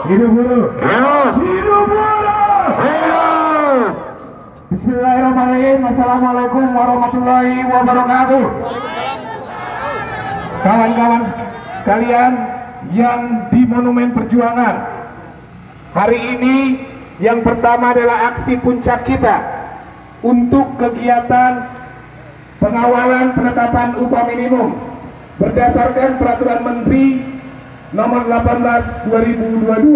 Hidup buruh. Hidup buruh. Bismillahirrahmanirrahim. Assalamualaikum warahmatullahi wabarakatuh. Kawan-kawan sekalian yang di Monumen Perjuangan, hari ini yang pertama adalah aksi puncak kita untuk kegiatan pengawalan penetapan upah minimum berdasarkan Peraturan Menteri Nomor 18 2022.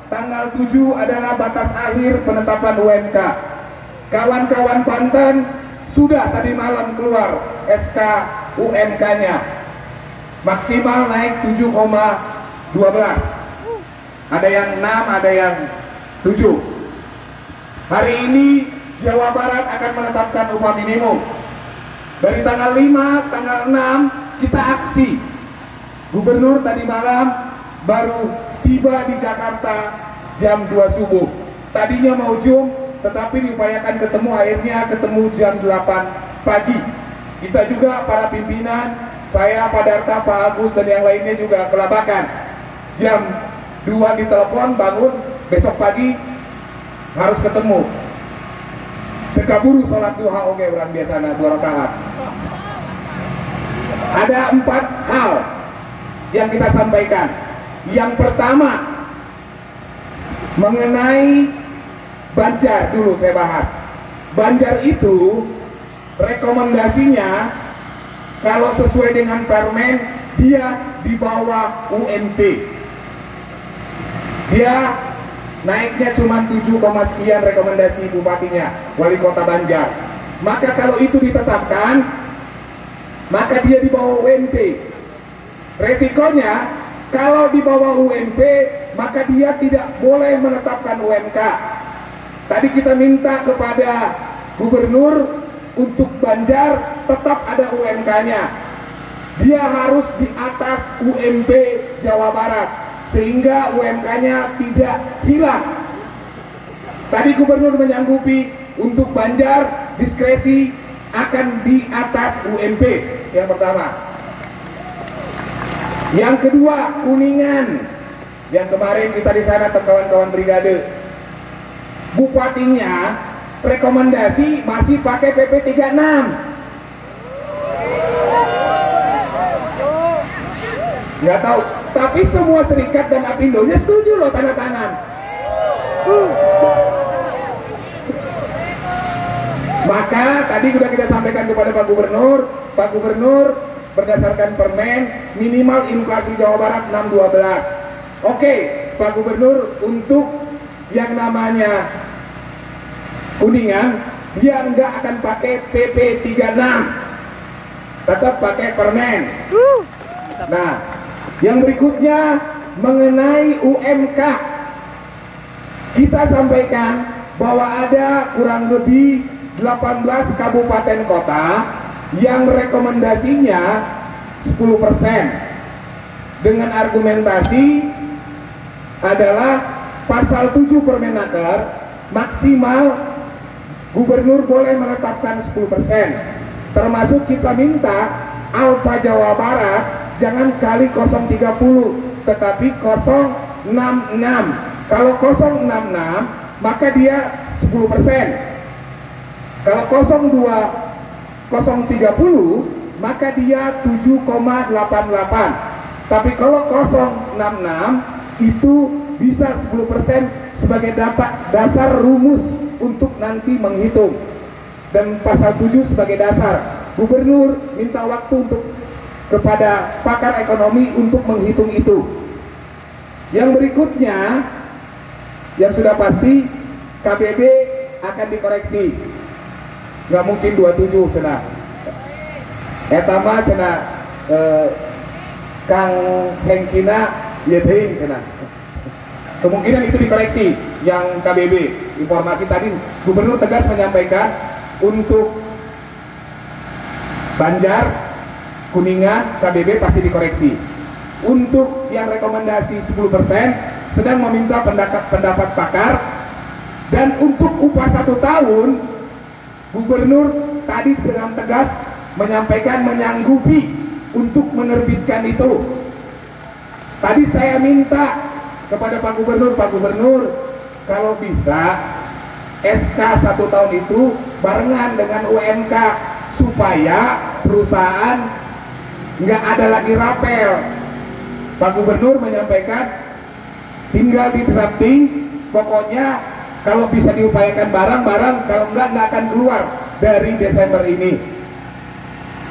Tanggal 7 adalah batas akhir penetapan UMK. Kawan-kawan Banten sudah tadi malam keluar SK UMK-nya, maksimal naik 7,12. Ada yang 6, ada yang 7. Hari ini Jawa Barat akan menetapkan upah minimum. Dari tanggal 5, tanggal 6 kita aksi. Gubernur tadi malam baru tiba di Jakarta jam 2 subuh. Tadinya mau Zoom, tetapi diupayakan ketemu, akhirnya ketemu jam 8 pagi. Kita juga para pimpinan, saya, Pak Darta, Pak Agus, dan yang lainnya juga kelabakan. Jam 2 ditelepon, bangun, besok pagi harus ketemu. Sekaburu sholat duha oke orang biasanya 2 rakaat. Ada 4 hal yang kita sampaikan. Yang pertama, mengenai Banjar dulu saya bahas. Banjar itu rekomendasinya kalau sesuai dengan Permen dia di bawah UMP. Dia naiknya cuma 7, sekian rekomendasi bupatinya, wali kota Banjar. Maka kalau itu ditetapkan, maka dia di bawah UMP. Resikonya kalau di bawah UMP, maka dia tidak boleh menetapkan UMK. Tadi kita minta kepada gubernur untuk Banjar tetap ada UMK-nya. Dia harus di atas UMP Jawa Barat sehingga UMK-nya tidak hilang. Tadi gubernur menyanggupi untuk Banjar diskresi akan di atas UMP. Yang pertama. Yang kedua, Kuningan. Yang kemarin kita di sana kawan-kawan brigade. Bupatinya rekomendasi masih pakai PP 36. Nggak tahu, tapi semua serikat dan Apindonya setuju loh tanda tangan. Maka tadi sudah kita sampaikan kepada Pak Gubernur berdasarkan Permen minimal inflasi Jawa Barat 6,12. Oke, Pak Gubernur, untuk yang namanya Kuningan dia enggak akan pakai PP 36, tetap pakai Permen. Nah, yang berikutnya mengenai UMK, kita sampaikan bahwa ada kurang lebih 18 kabupaten kota yang rekomendasinya 10%. Dengan argumentasi adalah pasal 7 Permenaker maksimal gubernur boleh menetapkan 10%. Termasuk kita minta Alfa Jawa Barat jangan kali 030 tetapi 066. Kalau 066 maka dia 10%. Kalau 030 maka dia 7,88. Tapi kalau 066 itu bisa 10% sebagai dasar rumus untuk nanti menghitung, dan pasal 7 sebagai dasar. Gubernur minta waktu untuk kepada pakar ekonomi untuk menghitung itu. Yang berikutnya yang sudah pasti KBB akan dikoreksi. Nggak mungkin 27 cenah. Etama cenah Kang Hengkina Yeding cenah. Kemungkinan itu dikoreksi yang KBB. Informasi tadi Gubernur tegas menyampaikan untuk Banjar, Kuningan, KBB pasti dikoreksi. Untuk yang rekomendasi 10% sedang meminta pendapat pakar. Dan untuk upah 1 tahun, Gubernur tadi dengan tegas menyampaikan menyanggupi untuk menerbitkan itu. Tadi saya minta kepada Pak Gubernur, kalau bisa SK 1 tahun itu barengan dengan UMK supaya perusahaan nggak ada lagi rapel. Pak Gubernur menyampaikan tinggal di drafting, pokoknya kalau bisa diupayakan barang-barang, kalau nggak akan keluar dari Desember ini.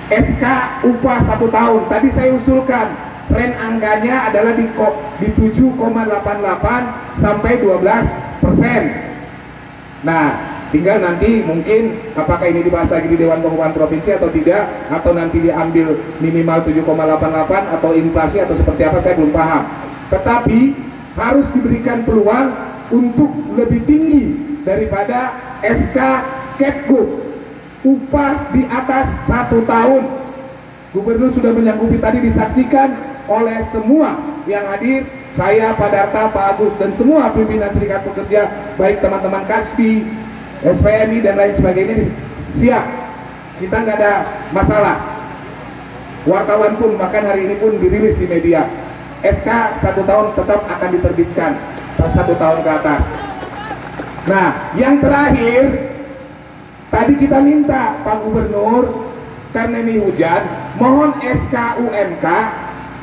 SK upah 1 tahun, tadi saya usulkan tren angkanya adalah di 7,88 sampai 12%. Nah, tinggal nanti mungkin apakah ini dibahas lagi di Dewan Pengupahan Provinsi atau tidak, atau nanti diambil minimal 7,88 atau inflasi atau seperti apa, saya belum paham. Tetapi harus diberikan peluang untuk lebih tinggi daripada SK Kepgub, upah di atas 1 tahun. Gubernur sudah menyanggupi, tadi disaksikan oleh semua yang hadir, saya, Pak Darta, Pak Agus, dan semua pimpinan serikat pekerja, baik teman-teman KASPI, SPMI, dan lain sebagainya, siap. Kita nggak ada masalah. Wartawan pun, bahkan hari ini pun dirilis di media, SK 1 tahun tetap akan diterbitkan 1 tahun ke atas. Nah, yang terakhir, tadi kita minta Pak Gubernur, karena ini hujan, mohon SK UMK,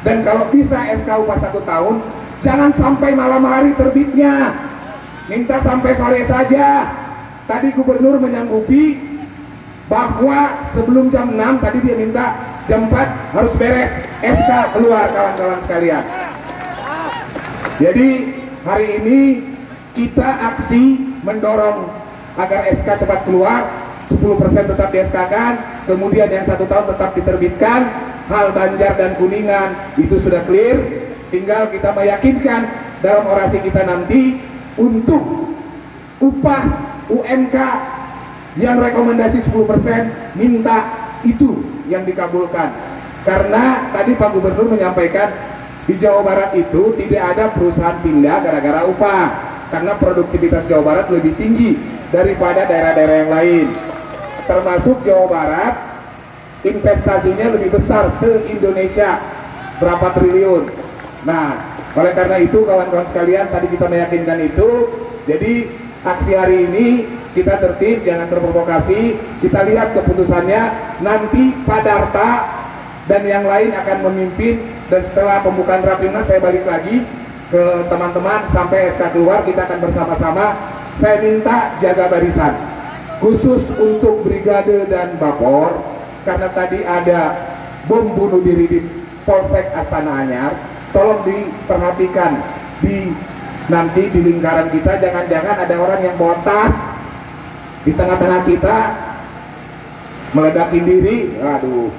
dan kalau bisa SK upah 1 tahun, jangan sampai malam hari terbitnya, minta sampai sore saja. Tadi Gubernur menyanggupi bahwa sebelum jam 6, tadi dia minta jam 4 harus beres SK keluar, kawan-kawan sekalian. Jadi hari ini kita aksi mendorong agar SK cepat keluar, 10% tetap di SK-kan, kemudian yang 1 tahun tetap diterbitkan. Hal Banjar dan Kuningan itu sudah clear, tinggal kita meyakinkan dalam orasi kita nanti untuk upah UMK yang rekomendasi 10%, minta itu yang dikabulkan. Karena tadi Pak Gubernur menyampaikan di Jawa Barat itu tidak ada perusahaan pindah gara-gara upah, karena produktivitas Jawa Barat lebih tinggi daripada daerah-daerah yang lain. Termasuk Jawa Barat, investasinya lebih besar se-Indonesia, berapa triliun. Nah, oleh karena itu kawan-kawan sekalian, tadi kita meyakinkan itu. Jadi aksi hari ini kita tertib, jangan terprovokasi. Kita lihat keputusannya, nanti Pak Darta dan yang lain akan memimpin, dan setelah pembukaan Rapimnas saya balik lagi ke teman-teman sampai SK keluar, kita akan bersama-sama. Saya minta jaga barisan, khusus untuk brigade dan bapor, karena tadi ada bom bunuh diri di Polsek Astana Anyar. Tolong diperhatikan nanti di lingkaran kita, jangan-jangan ada orang yang bawa tas di tengah-tengah kita meledakin diri. Aduh,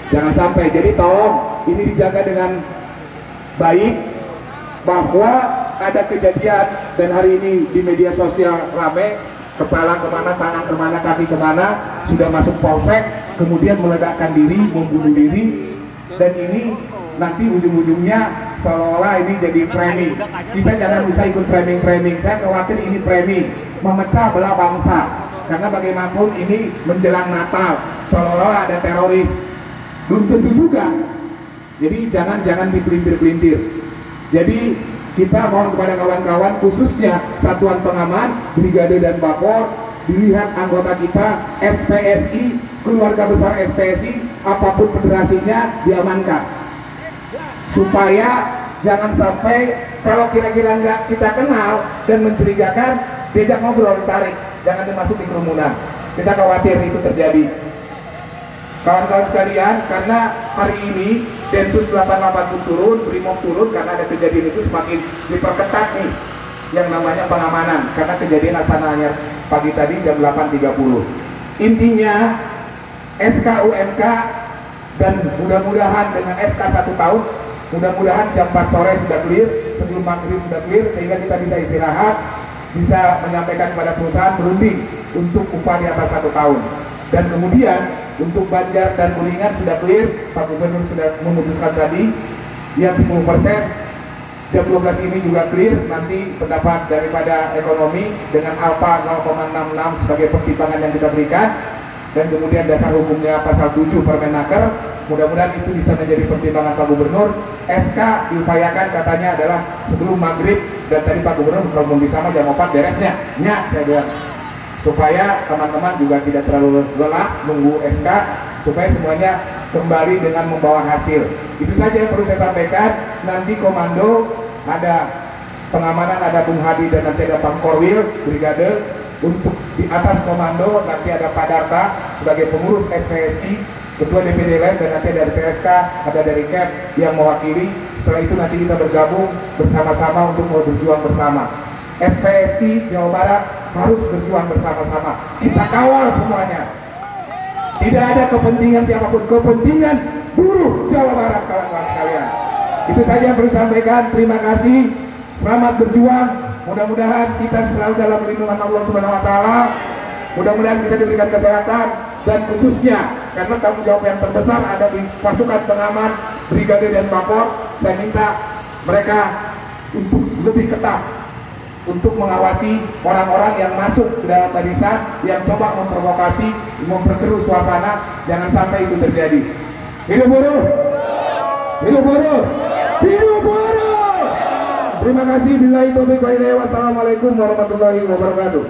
jangan sampai. Jadi tolong ini dijaga dengan baik, bahwa ada kejadian dan hari ini di media sosial rame, kepala kemana, tangan kemana, kaki kemana, sudah masuk polsek, kemudian meledakkan diri, membunuh diri. Dan ini nanti ujung-ujungnya seolah-olah ini jadi framing. Kita jangan bisa ikut framing-framing. Saya khawatir ini framing, memecah belah bangsa. Karena bagaimanapun ini menjelang Natal, seolah-olah ada teroris. Belum tentu juga. Jadi jangan dipelintir-pelintir. Jadi kita mohon kepada kawan-kawan, khususnya Satuan Pengaman, Brigade dan Bapor, dilihat anggota kita, SPSI, keluarga besar SPSI, apapun federasinya diamankan, supaya jangan sampai kalau kira-kira nggak kita kenal dan mencurigakan, diajak ngobrol, ditarik, jangan dimasuki kerumunan. Kita khawatir itu terjadi. Kawan-kawan sekalian, karena hari ini Densus 88 pun turun, Brimob turun, karena ada kejadian itu semakin diperketat nih yang namanya pengamanan, karena kejadian Astana Anyar pagi tadi jam 8.30. Intinya SK UMK, dan mudah-mudahan dengan SK 1 tahun, mudah-mudahan jam 4 sore sudah clear, sebelum maghrib sudah clear, sehingga kita bisa istirahat, bisa menyampaikan kepada perusahaan berunding untuk upah di atas 1 tahun. Dan kemudian untuk Banjar dan Kuningan sudah clear, Pak Gubernur sudah memutuskan tadi yang 10%. Jam 12 ini juga clear, nanti pendapat daripada ekonomi dengan alfa 0,66 sebagai pertimbangan yang kita berikan, dan kemudian dasar hukumnya pasal 7 Permenaker Mudah-mudahan itu bisa menjadi pertimbangan Pak Gubernur. SK diupayakan katanya adalah sebelum maghrib, dan tadi Pak Gubernur kalau bisa mah jam 4 beresnya. Saya bilang supaya teman-teman juga tidak terlalu lelah nunggu SK, supaya semuanya kembali dengan membawa hasil. Itu saja yang perlu saya sampaikan. Nanti komando ada pengamanan, ada Bung Hadi dan nanti ada Pak Korwil Brigade. Untuk di atas komando nanti ada Pak Darta sebagai pengurus SPSI, ketua DPD lain, dan nanti ada dari PSK, ada dari KEP yang mewakili. Setelah itu nanti kita bergabung bersama-sama untuk berjuang bersama. SPSI Jawa Barat harus berjuang bersama-sama. Kita kawal semuanya. Tidak ada kepentingan siapapun, kepentingan buruh Jawa Barat, kawan-kawan sekalian. Itu saja yang perlu sampaikan. Terima kasih. Selamat berjuang. Mudah-mudahan kita selalu dalam lindungan Allah Subhanahu wa taala. Mudah-mudahan kita diberikan kesehatan, dan khususnya karena tanggung jawab yang terbesar ada di pasukan pengaman Brigade dan Mapor. Saya minta mereka untuk lebih ketat untuk mengawasi orang-orang yang masuk ke dalam barisan, yang coba memprovokasi, memperkeruh suasana. Jangan sampai itu terjadi. Hidup buruh! Hidup buruh! Hidup buruh! Terima kasih. Billahi taufiq wal hidayah. Wassalamualaikum warahmatullahi wabarakatuh.